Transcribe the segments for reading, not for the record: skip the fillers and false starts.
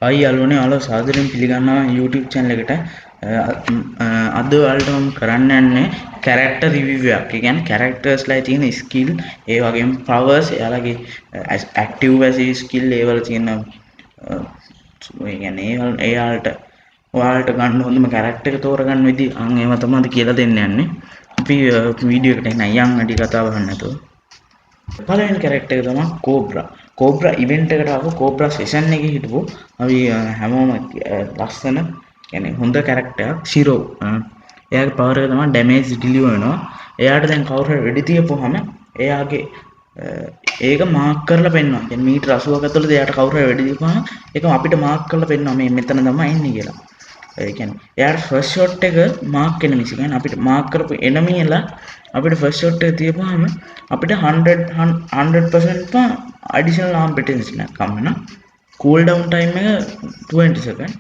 අයි යාළුවනේ ඔයාලව සාදරයෙන් පිළිගන්නවා YouTube channel එකට. අද ඔයාලට මම කරන්න යන්නේ character review එකක්. ඒ කියන්නේ characters ලා තියෙන skill, ඒ වගේම powers, එයාලගේ active passive skill ඒ වල තියෙන ඒ කියන්නේ ඔයාලට ගන්න හොඳම character එක තෝරගන්න විදිහ ඒව තමයි කියලා දෙන්න යන්නේ. අපි වීඩියෝ එකට එන්න යන් අඩි කතාව ගන්න නැතුව. පළවෙනි කැරක්ටර් එක තමයි කෝබ්‍රා ඉවෙන්ට් එකට ආපු කෝබ්‍රා සෙෂන් එකේ හිටපු අපි හැමෝම ලස්සන කියන්නේ හොඳ කැරක්ටර් එකක් ශිරෝ. එයාගේ පවර් එක තමයි ඩැමේජ් ඩිලිවර් වෙනවා. එයාට දැන් කවුරු හරි වෙඩි තියපුවාම එයාගේ ඒක මාක් කරලා පෙන්නනවා. කියන්නේ මීටර 80ක ඇතුළත එයාට කවුරු හරි වෙඩි දීපුවාම ඒක අපිට මාක් කරලා පෙන්නනවා මේ මෙතන තමයි ඉන්නේ කියලා. ඒ කියන්නේ එයාට ෆස්ට් ෂොට් එක මාක් වෙන මිස කියන්නේ අපිට මාක් කරපු එනමියලා අපිට ෆස්ට් ෂොට් එක තියපුවාම අපිට 100% ඇඩිෂනල් ආම් ප්‍රොටෙක්ෂන් එකක් හම්බ වෙනවා. කූල් ඩවුන් ටයිම් එක 20 සෙකන්ඩ්.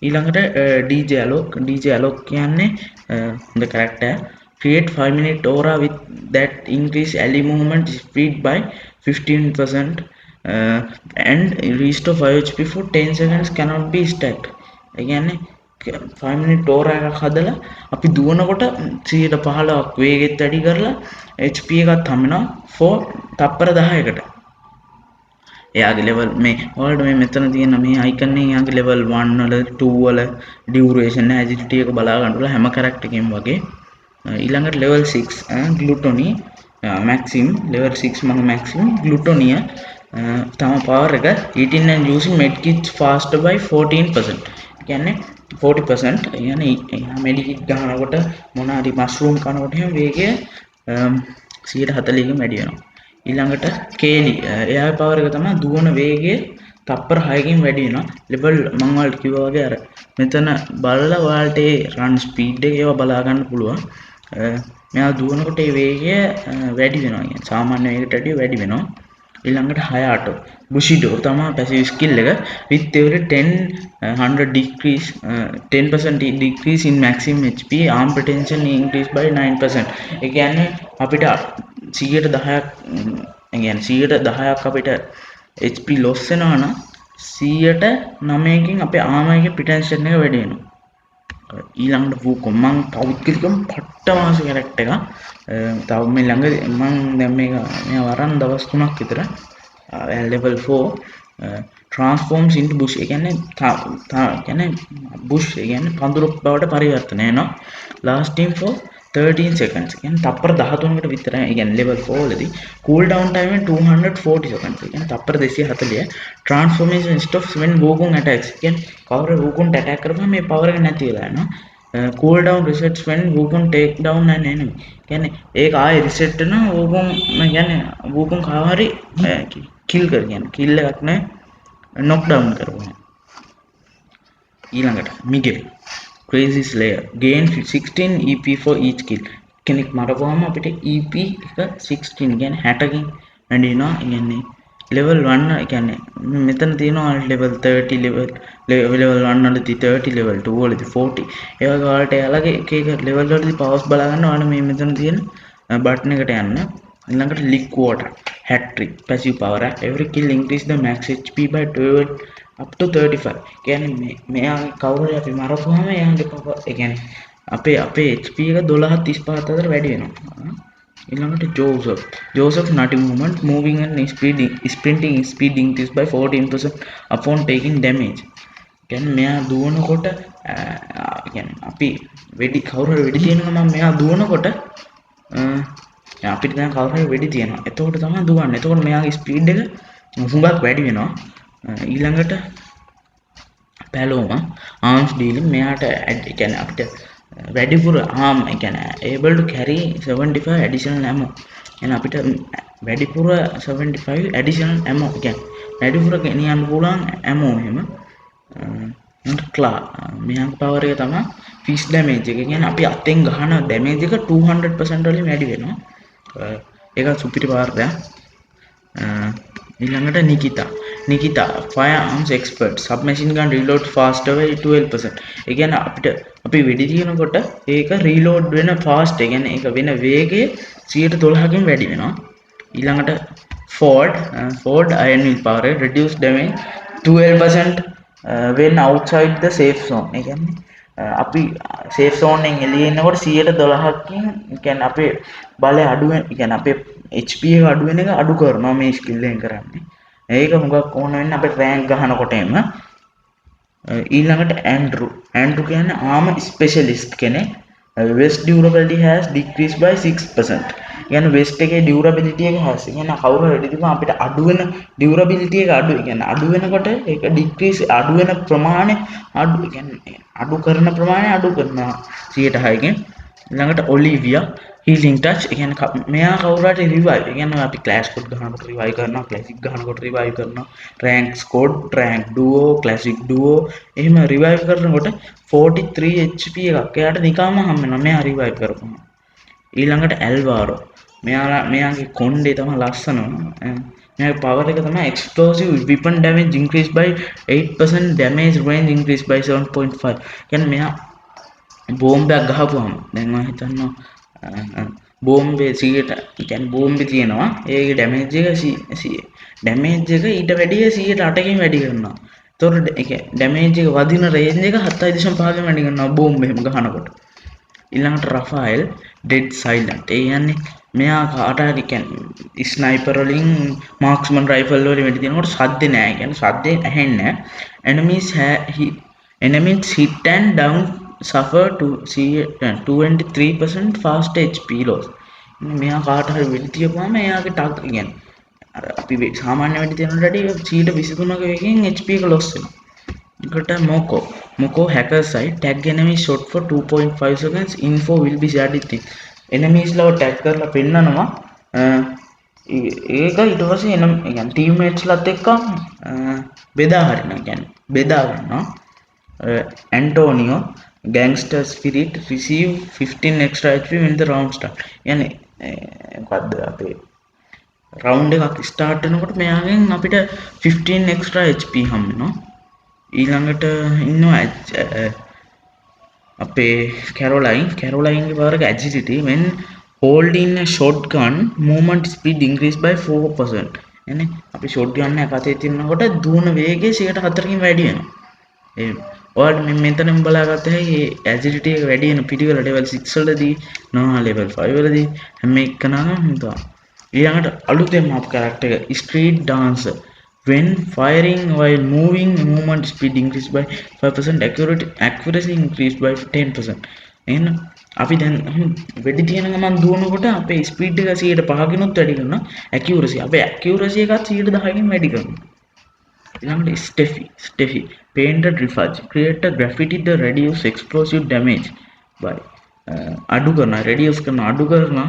ඊළඟට DJ Alok කියන්නේ හොඳ character. Create 5 minute aura with that increase ally movement speed by 15% and restore 5 HP for 10 seconds cannot be stacked. ඒ කියන්නේ 5 minute aura එකක් හදලා අපි දුවනකොට 115ක් වේගෙත් වැඩි කරලා HP එකත් හම්බෙනවා for තප්පර 10කට. එයාගේ level මේ ඔයාලට මේ මෙතන තියෙන මේ icon එකේ එයාගේ level 1 වල 2 වල duration agility එක බලා ගන්නකොට හැම character එකකින් වගේ ඊළඟට level 6 gluttony maxim level 6 මම maxim glutonia තම power එක eating and using medkits faster by 14%. කියන්නේ 40% කියන්නේ medkit ගන්නකොට මොන හරි mushroom කනකොට එහෙම වේගය 140කින් වැඩි වෙනවා. ඊළඟට කේලි එයාගේ පවර් එක තමයි දුවන වේගය තප්පර 6කින් වැඩි වෙනවා. ලෙවල් මම ඔයාලට කිව්වා වගේ අර මෙතන බලලා ඔයාලට ඒ රන් ස්පීඩ් එක ඒවා බලා ගන්න පුළුවන්. මෙයා දුවනකොට ඒ වේගය වැඩි වෙනවා. කියන්නේ සාමාන්‍ය වේගයට වඩා වැඩි වෙනවා. ඊළඟට හයාටෝ බුෂිඩෝ තමයි පැසිව් ස්කිල් එක with every 100 decrease 10% decrease in maximum HP arm protection increase by 9%. ඒ කියන්නේ අපිට 110ක් කියන්නේ 110ක් අපිට HP loss වෙනවා නම් 109කින් අපේ armor එකේ protection එක වැඩි වෙනවා. ඊළඟට වූකොන් මං පෞද්ගලිකව පට්ටමාස කැරක්ටර් එකක්. තව මේ ළඟ මං දැන් මේක වරන් දවස් 3ක් විතර level 4 transforms into bush. ඒ කියන්නේ bush ඒ කියන්නේ පඳුරු බවට පරිවර්තනය වෙනවා. lasting for 13 seconds. කියන්නේ තප්පර 13කට විතර. ඒ කියන්නේ level 4 වලදී cool down time එක 240 seconds. ඒ කියන්නේ තප්පර 240. transformation stops when Wukong attacks. කියන්නේ කවුරු Wukong attack කරපුවම මේ power එක නැති වෙලා යනවා. cool down resets when Wukong take down an enemy. කියන්නේ ඒක ආයෙ reset වෙනවා Wukong කියන්නේ Wukong කාව හරි kill කර කියන්නේ kill එකක් නෑ knock down කරපුවා. ඊළඟට Miguel Crazy Slayer gain 16 EP for each kill. කෙනෙක් මරපුවාම අපිට EP එක 16 කියන්නේ 60කින් වැඩි වෙනවා. කියන්නේ level 1 කියන්නේ මෙතන තියෙනවා level 30 level 1 වලදී 30 level 2 වලදී 40. ඒ වගේ ඔයාලට එයාලගේ එක එක level වලදී powers බලා ගන්න ඔයාලා මේ මෙතන තියෙන button එකට යන්න. ඊළඟට lick water hat trick passive power every kill increase the max HP by 12 up to 35. කියන්නේ මෙයාගේ කවුරු හරි අපි මරපුවාම එයාගේ power ඒ කියන්නේ අපේ HP එක 12 35 අතර වැඩි වෙනවා. ඊළඟට Joseph nutty movement moving and sprinting speed increased by 14% upon taking damage. කියන්නේ මෙයා දුවනකොට කියන්නේ අපි වෙඩි කවුරු හරි වෙඩි තියනවා නම් මෙයා දුවනකොට අපිට දැන් කවුරු හරි වෙඩි තියනවා. එතකොට තමයි දුවන්නේ. එතකොට මෙයාගේ ස්පීඩ් එක හුඟක් වැඩි වෙනවා. ඊළඟට Paloma arms dealing මෙයාට කියන්නේ අපිට වැඩිපුර arm ඒ කියන්නේ able to carry 75 additional ammo. يعني අපිට වැඩිපුර 75 additional ammo කියන්නේ වැඩිපුර ගෙනියන්න පුළුවන් ammo එහෙම. මෙයාගේ power එක තමයි fish damage එක. කියන්නේ අපි අතෙන් ගහන damage එක 200% වලින් වැඩි වෙනවා. ඒක සුපිරි power එකක්. ඊළඟට Nikita firearms expert submachine gun reload faster by 12%. ඒ කියන්නේ අපි වෙඩි තියනකොට ඒක reload වෙන fast. ඒ කියන්නේ ඒක වෙන වේගය 112කින් වැඩි වෙනවා. ඊළඟට Ford iron will power reduce damage 12% when outside the safe zone. ඒ කියන්නේ අපි safe zone එකෙන් එළියේ ඉන්නකොට 112කින් කියන්නේ අපේ බලය අඩු වෙන, කියන්නේ අපේ HP එක අඩු වෙන එක අඩු කරනවා මේ skill එකෙන් කරන්නේ. ඒක හුඟක් ඕන වෙන්නේ අපේ rank ගහනකොට එන්න. ඊළඟට ඇන්ඩ්‍රු කියන්නේ ආම ස්පෙෂලිස්ට් කෙනෙක්. West durability has decreased by 6%. කියන්නේ West එකේ durability එක has. කියන්නේ කවුරු හරි වෙඩි දීපම අපිට අඩු වෙන durability එක අඩුයි. කියන්නේ අඩු වෙනකොට ඒක decrease අඩු වෙන ප්‍රමාණය අඩු, කියන්නේ අඩු කරන ප්‍රමාණය අඩු කරනවා 106කින්. ඊළඟට ඔලිවියා healing touch. ඒ කියන්නේ මෙයා කවුරු හරි revive. ඒ කියන්නේ අපි clash code ගහනකොට revive කරනවා, classic ගහනකොට revive කරනවා, rank squad, rank duo, classic duo එහෙම revive කරනකොට 43 HP එකක් එයාට නිකම්ම හම්බ වෙනවා මෙයා revive කරපුවම. ඊළඟට ඇල්වාරෝ මෙයාගේ කොණ්ඩේ තමයි ලස්සන. මෙයාගේ power එක තමයි explosive weapon damage increased by 8%, damage range increased by 7.5. කියන්නේ මෙයා බෝම්බයක් ගහපුවම දැන් මම හිතනවා බෝම්බේ 100ට, කියන්නේ බෝම්බේ තියෙනවා ඒකේ ඩැමේජ් එක 100, ඩැමේජ් එක ඊට වැඩිය 108කින් වැඩි කරනවා. ඒතකොට ඒක ඩැමේජ් එක වදින රේන්ජ් එක 7.5කින් වැඩි කරනවා බෝම්බ එහෙම ගහනකොට. ඊළඟට රෆායල් ඩෙඩ් සයිලන්ට්. ඒ කියන්නේ මෙයා කාට හරි කියන්නේ ස්නයිපර් වලින් මාක්ස්මන් රයිෆල් වලින් වෙඩි දිනනකොට සද්ද නෑ. කියන්නේ සද්දේ ඇහෙන්නේ නෑ. enemies hit and down suffer to see 23% fast HP loss. මෙයා කාට හරි වෙඩි තියපුවාම එයාගේ ටක් කියන්නේ අර අපි සාමාන්‍ය වෙඩි තියනට වඩා 23%ක වේගයෙන් HP එක loss වෙනවා. got a Moko hacker site tag enemy shot for 2.5 seconds, info will be shared with it. enemies ලව tag කරලා පෙන්නනවා. ඒක ඊට පස්සේ එනම් يعني teammates ලත් එක්ක බෙදා හරිනවා. කියන්නේ බෙදා ගන්නවා. Antonio gangster spirit receive 15 extra HP when the round start. يعني මොකද්ද අපේ round එකක් start වෙනකොට මෙයාගෙන් අපිට 15 extra HP හම් වෙනවා. ඊළඟට ඉන්නවා අපේ කැරොලයින්ගේ power එක agility when holding a shotgun movement speed increased by 4%. يعني අපි shotgun එක අතේ තියනකොට දුවන වේගය 104කින් වැඩි වෙනවා. ඒ ඔයාලට මෙතනින් බලාගත්ත හැකි agility එක වැඩි වෙන පිටිවල level 6 වලදී නවා level 5 වලදී හැම එකනම හිතා. ඊළඟට අලුතෙන් අප character එක street dancer when firing while moving movement speed increased by 5%, accuracy increased by 10%. එහෙනම් අපි දැන් වෙඩි තියන ගමන් දුවනකොට අපේ ස්පීඩ් එක 105කිනුත් වැඩි කරනවා. accuracy අපේ accuracy එකත් 110කින් වැඩි කරනවා. ඊළඟට Steffi painted refuge create a graffiti to reduce explosive damage by අඩු කරනවා reduce කරනවා අඩු කරනවා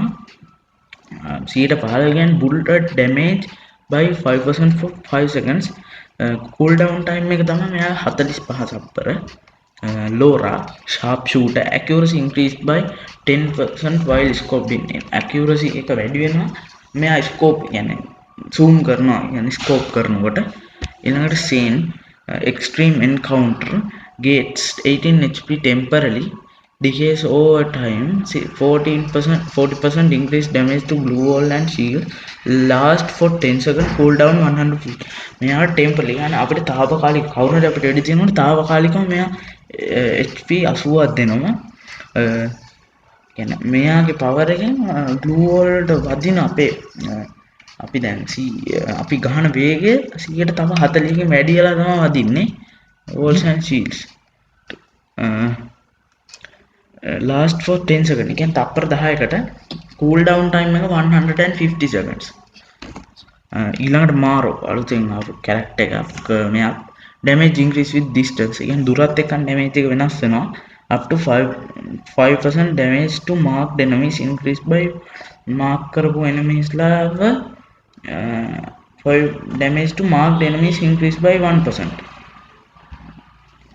115 bullet damage by 5% for 5 seconds. cooldown time එක තමයි මෙයා 45 සප්පර. Laura sharpshooter accuracy increased by 10% while scoping. accuracy එක වැඩි වෙනවා මෙයා scope කියන්නේ zoom කරනවා කියන්නේ scope කරනකොට. ඊළඟට Sane extreme encounter gates 18 HP temporarily decays over time, 40% increased damage to blue wall and shield, last for 10 seconds, cooldown 150. මෙයා temporarily يعني අපිට తాවකාලික කවුරු හරි අපිට වෙඩි තියනකොට తాවකාලිකව මෙයා HP 80ක් දෙනවා. කියන්නේ මෙයාගේ power එකෙන් blue wall වලට වදින අපේ අපි දැන් අපි ගහන වේගය 100ට තව 40කින් වැඩි වෙලා තමයි වදින්නේ. walls and shields last for 10 seconds. කියන්නේ තප්පර 10කට cool down time එක 150 seconds. ඊළඟට මාරෝ අලුතෙන් ආපු character එකක්. මෙයා damage increase with distance. කියන්නේ දුරත් එක්ක damage එක වෙනස් වෙනවා. up to 5% damage to marked enemies increased by mark කරපු enemies ලාව 5 damage to marked enemies increased by 1%.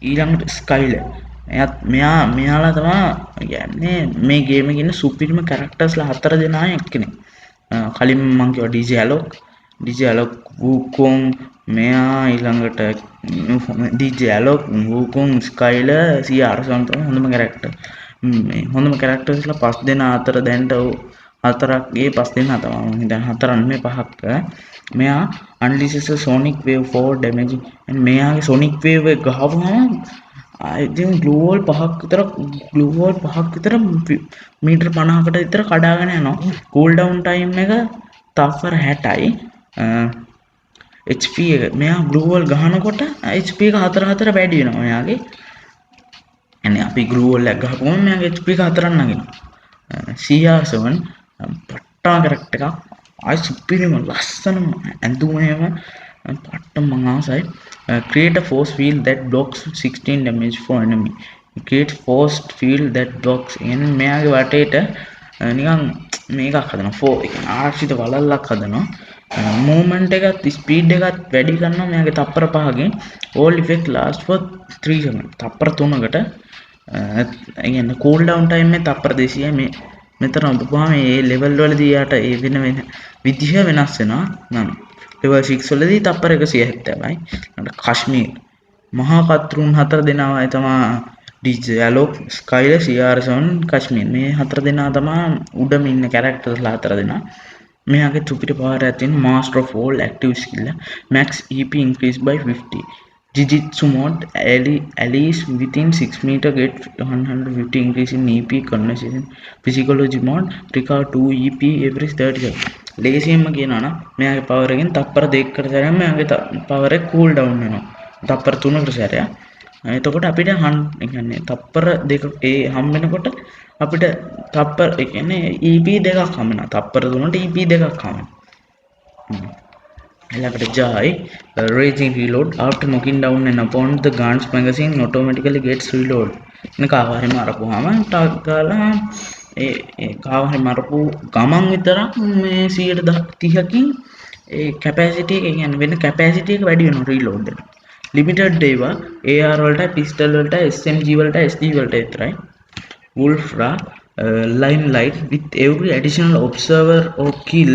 ඊළඟට Skyler මෙයාලා තමයි කියන්නේ මේ ගේම් එකේ ඉන්න සුපිරිම කැරක්ටර්ස්ලා 4 දෙනා එක්කෙනෙක්. කලින් මම කිව්වා DJ Alok Wukong මෙයා ඊළඟට DJ Alok Wukong Skyler CR තමයි හොඳම කැරක්ටර්. මේ හොඳම කැරක්ටර්ස්ලා 5 දෙනා අතර දැන්ට හතරක් ඒ පස් දෙනා තමයි මම හිතන්නේ හතරක් නෙමෙයි පහක් මෙයා unleashes a sonic wave for damage and මෙයාගේ sonic wave එක ගහපුවම ඉතින් glue wall පහක් විතර මීටර් 50කට විතර කඩාගෙන යනවා cool down time එක තප්පර 60යි HP එක මෙයා glue wall ගහනකොට HP එක 4 වැඩි වෙනවා මෙයාගේ එන්නේ අපි glue wall එක ගහපුවම මෙයාගේ HP එක 4ක් නගිනවා CR7 පට්ටා කරක්ට් එකක් ආයි සුපිරිම ලස්සනම ඇඳුමේම පට්ට මං ආසයි create a force field that blocks 16 damage for enemy create force field that blocks කියන්නේ මෙයාගේ වටේට නිකන් මේකක් හදනවා ෆෝ ඒ කියන්නේ ආරක්ෂිත වලල්ලක් හදනවා මූවමන්ට් එකත් ස්පීඩ් එකත් වැඩි කරනවා මෙයාගේ තප්පර 5කින් all effect last for 3 seconds තප්පර 3කට ඒ කියන්නේ cool down time එක තප්පර 200යි මේ මෙතන ඔබපුවාම මේ ලෙවල් වලදී යාට ඒ වෙන විදිහ වෙනස් වෙනවා නම් ලෙවල් 6 වලදී තප්පර 170යි කශ්මීර මහා කතරුන් 4 දෙනාමයි තමයි DJ Alok Skyler CR7 කශ්මීර මේ 4 දෙනා තමයි උඩම ඉන්න කැරක්ටර්ස්ලා 4 දෙනා මෙයාගේ සුපිරි පවර් එකක් තියෙන master of all active skill max EP increase by 50 Jujutsu mode allies within 6 meter get 150 increase in EP conversation physiology mode recover 2 EP every 30 seconds ලේසියෙන්ම කියනවා නම් මෙයාගේ පවර් එකෙන් තප්පර 2කට සැරයක් මෙයාගේ පවර් එක කූල් ඩවුන් වෙනවා තප්පර 3කට සැරයක් එතකොට අපිට ඒ කියන්නේ තප්පර 2 ඒ හම් වෙනකොට අපිට තප්පර ඒ කියන්නේ EP 2ක් හම් වෙනවා තප්පර 3ට EP 2ක් හම් වෙනවා එලකට ජායි raging reload after knocking down an opponent the gun's magazine automatically gets reload එන කාවහරි මරපුවාම ටක් ගාලා ඒ කාවහරි මරපු ගමන් විතරක් මේ 130කින් ඒ කැපැසිටි එක කියන්නේ වෙන කැපැසිටි එක වැඩි වෙනවා රීලෝඩ් එක ලිමිටඩ් ඒවා AR වලට පිස්ටල් වලට SMG වලට SD වලට විතරයි Wolfra limelight with every additional observer or kill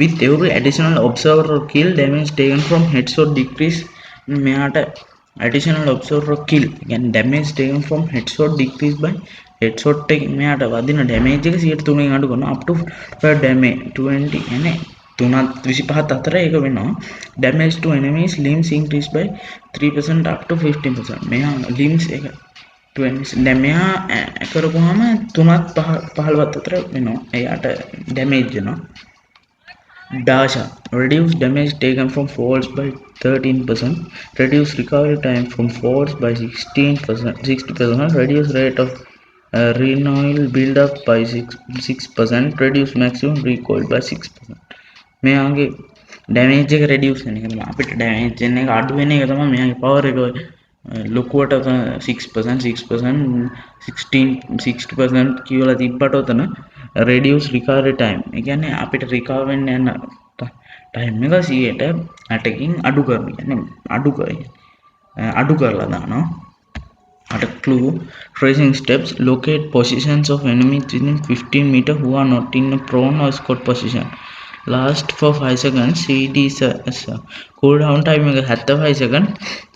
with every additional observer or kill damage taken from headshot decrease මෙයාට additional observer or kill කියන්නේ damage taken from headshot decrease by headshot එක මෙයාට වදින damage එක 103න් අඩු කරනවා up to per damage 20 يعني 325 අතර ඒක වෙනවා damage to enemies limbs increase by 3% up to 15% මෙයා limbs එක 20 දැන් මෙයා කරපුවාම 3ත් 15ත් අතර වෙනවා එයාට damage වෙනවා Dasha reduce damage taken from falls by 13%, reduce recovery time from falls by 60%, reduce rate of renewal build up by 6%, reduce maximum recoil by 6%. මෙයාගේ damage එක reduce වෙන එක තමයි අපිට damage එක අඩු වෙන එක තමයි මෙයාගේ power එක ලොකුවට 6% 60% කියලා තිබ්බට උතන reduce recovery time ඒ කියන්නේ අපිට recover වෙන්න යන time එක 100%කින් අඩු කරනවා කියන්නේ අඩු කරලා දානවා අට clue tracing steps locate positions of enemies within 15 meter who are not in a prone or squat position last for 5 seconds CD cool down time එක 75 second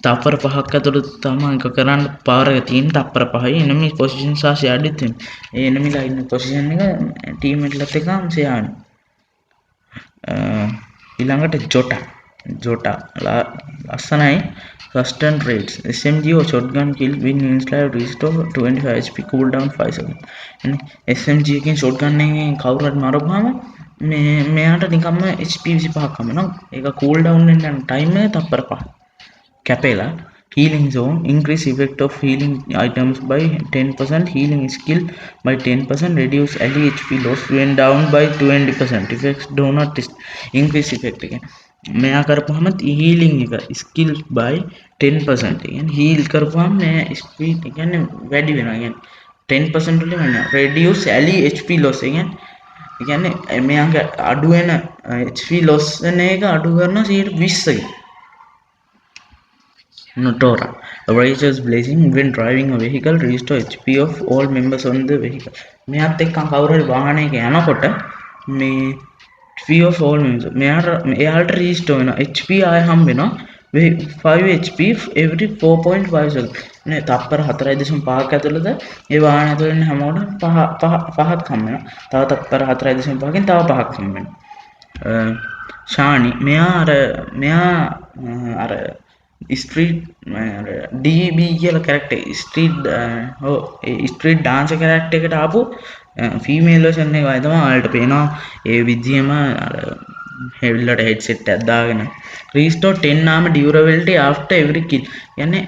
තප්පර 5ක් ඇතුළත තමයි එක කරන්න power එක තියෙන තප්පර 5යි enemy position සහ share දෙන්න ඒ enemy ලා ඉන්න position එක teammate ලත් එකම share ඊළඟට Jota ලස්සනයි sustain rates SMG or shotgun kill win instead restore 25 HP cool down 5 seconds and SMG එකෙන් shotgun එකෙන් කවුරු හරි මරපුවාම මෙයාට නිකම්ම HP 25ක් හම්බෙනවා ඒක cool down වෙන්න යන time එක තප්පර 5 කැපේලා healing zone increase effect of healing items by 10% healing skill by 10% reduce ally HP loss when down by 20% effects do not increase effect again මෙයා කරපුවාම healing එක skill by 10% කියන්නේ heal කරපුවාම මේ speed කියන්නේ වැඩි වෙනවා කියන්නේ 10% වලින් වෙනවා reduce ally HP loss කියන්නේ මෙයාගේ අඩු වෙන HP loss වෙන එක අඩු කරනවා 120යි Notora Razor's blazing when driving a vehicle restore HP of all members on the vehicle මෙයාත් එක්ක කවුරු හරි වාහනයක යනකොට මේ HP of all members එයාට restore වෙනවා HP ආය හම්බ වෙනවා 5 HP every 4.5 seconds නේ තප්පර 4.5ක් ඇතුළත ඒ වාහන ඇතුළේ ඉන්න හැමෝටම පහක් හම්බ වෙනවා. තව තප්පර 4.5කින් තව පහක් හම්බ වෙනවා. ශානි මෙයා අර ස්ට්‍රීට් DB කියලා කැරක්ටර් ස්ට්‍රීට් ඩාන්සර් කැරක්ටර් එකට ආපු ෆීමේල් වර්ෂන් එක වගේ තමයි ඔයාලට පේනවා. ඒ විදිහම අර හෙවිල්ලට හෙඩ්සෙට් එකක් දාගෙන රීස්ටෝර් 10 armor durability after every kill. කියන්නේ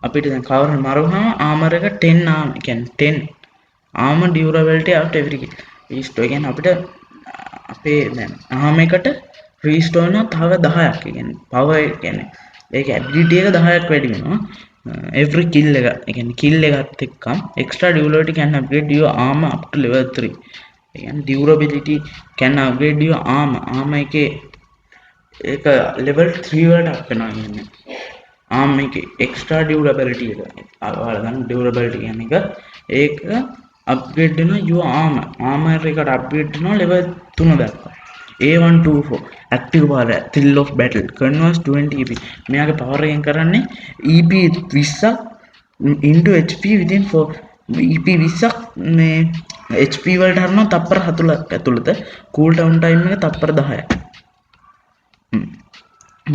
අපිට දැන් කවර් මරුවහම ආමර් එක 10 armor කියන්නේ 10 armor durability after every kill. රීස්ටෝර් කියන්නේ අපිට අපේ දැන් ආම එකට රීස්ටෝර් වෙනවා තව 10ක්. ඒ කියන්නේ පවර් කියන්නේ ඒක ඇබිලිටි එක 10ක් වැඩි වෙනවා every kill එක. ඒ කියන්නේ kill එකත් එක්කම extra durability can upgrade your armor up to level 3. ඒ කියන්නේ durability can upgrade your armor එකේ ඒක level 3 වලට අප් වෙනවා කියන්නේ armor එකේ extra durability එක. ඔයාලා ගන්න durability කියන්නේ ඒක upgrade වෙනවා your armor එකට upgrade වෙනවා level 3 දක්වා. A124 active power thrill of battle converts 20 EP. මෙයාගේ power එකෙන් කරන්නේ EP 20ක් into HP within 4 EP 20ක් මේ HP වලට හරනවා තප්පර 7ක් ඇතුළත. cool down time එක තප්පර 10ක්.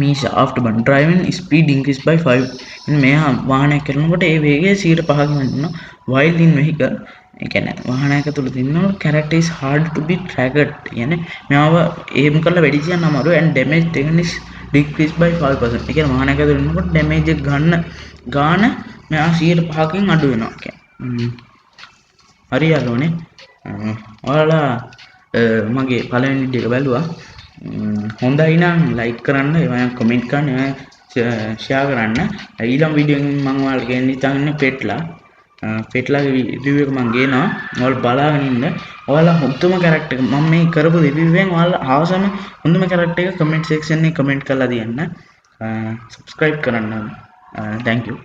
Misha after burn driving speed increased by 5. මෙයා වාහනයක් කරනකොට ඒ වේගය 5%ක් වෙනවා. while in vehicle ඒ කියන්නේ වාහනයක තුල තින්නකොට character is hard to be tracked. කියන්නේ මෙයාව aim කරලා වෙඩි තියන්න අමාරුයි and damage taken is decreased by 5%. ඒ කියන්නේ වාහනයක තුල ඉන්නකොට damage එක ගාන මෙයා 5%කින් අඩු වෙනවා කියන්නේ. හරි යාළුවනේ. ඔයාලා මගේ පළවෙනි වීඩියෝ එක බැලුවා. හොඳයි නම් ලයික් කරන්න, ඒවා කමෙන්ට් කරන්න, ඒවා ෂෙයා කරන්න. ඊළඟ වීඩියෝ එකෙන් මම ඔයාලට ගෙන්න හිතන්නේ පෙට්ලාගේ රිවිව් එක මම ගේනවා. ඔයාලා බලාගෙන ඉන්න. ඔයාලා හොඳම කැරක්ටර් එක මම මේ කරපු රිවිව් එකෙන් ඔයාලා අවසම හොඳම කැරක්ටර් එක කමෙන්ට් සෙක්ෂන් එකේ කමෙන්ට් කරලා තියන්න. subscribe කරන්න. thank you.